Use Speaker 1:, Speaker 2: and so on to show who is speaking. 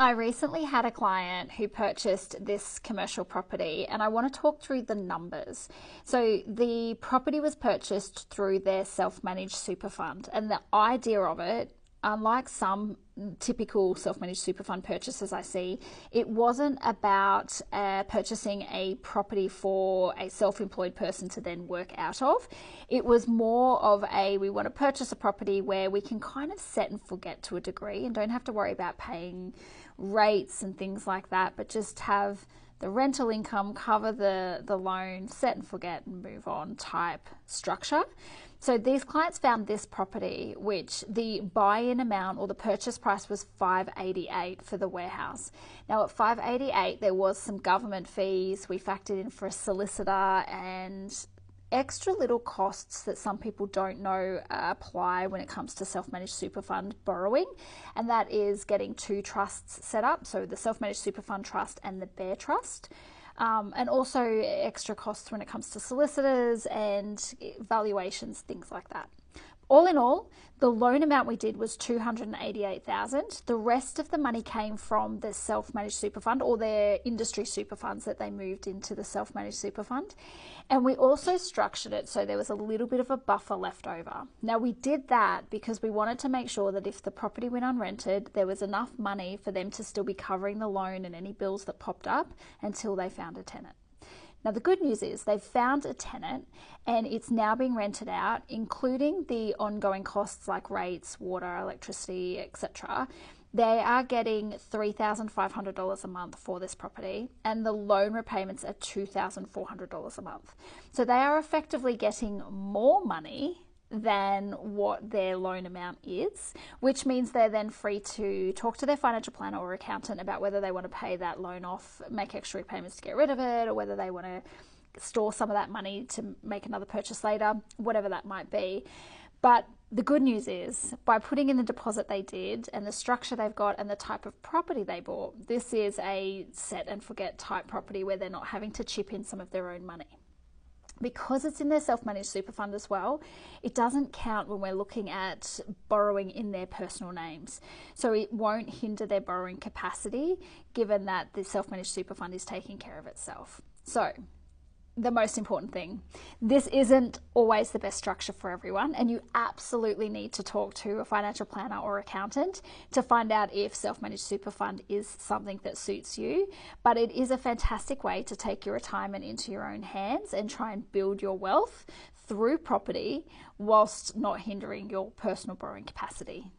Speaker 1: I recently had a client who purchased this commercial property, and I want to talk through the numbers. So, the property was purchased through their self managed super fund, and the idea of it, unlike some typical self-managed super fund purchases I see, it wasn't about purchasing a property for a self-employed person to then work out of. It was more of we want to purchase a property where we can kind of set and forget to a degree and don't have to worry about paying rates and things like that, but just have the rental income cover the loan, set and forget and move on type structure. So these clients found this property, which the buy-in amount or the purchase price was $588 for the warehouse. Now at $588, there was some government fees. We factored in for a solicitor and extra little costs that some people don't know apply when it comes to self-managed super fund borrowing, and that is getting two trusts set up, so the self-managed super fund trust and the Bear Trust. And also extra costs when it comes to solicitors and valuations, things like that. All in all, the loan amount we did was $288,000. The rest of the money came from the self-managed super fund or their industry super funds that they moved into the self-managed super fund. And we also structured it so there was a little bit of a buffer left over. Now we did that because we wanted to make sure that if the property went unrented, there was enough money for them to still be covering the loan and any bills that popped up until they found a tenant. Now, the good news is they've found a tenant and it's now being rented out, including the ongoing costs like rates, water, electricity, etc. They are getting $3,500 a month for this property, and the loan repayments are $2,400 a month. So they are effectively getting more money than what their loan amount is, which means they're then free to talk to their financial planner or accountant about whether they want to pay that loan off, make extra repayments to get rid of it, or whether they want to store some of that money to make another purchase later, whatever that might be. But the good news is, by putting in the deposit they did and the structure they've got and the type of property they bought, this is a set and forget type property where they're not having to chip in some of their own money. Because it's in their self-managed super fund as well, it doesn't count when we're looking at borrowing in their personal names. So it won't hinder their borrowing capacity, given that the self-managed super fund is taking care of itself. So the most important thing, this isn't always the best structure for everyone, and you absolutely need to talk to a financial planner or accountant to find out if self-managed super fund is something that suits you. But it is a fantastic way to take your retirement into your own hands and try and build your wealth through property whilst not hindering your personal borrowing capacity.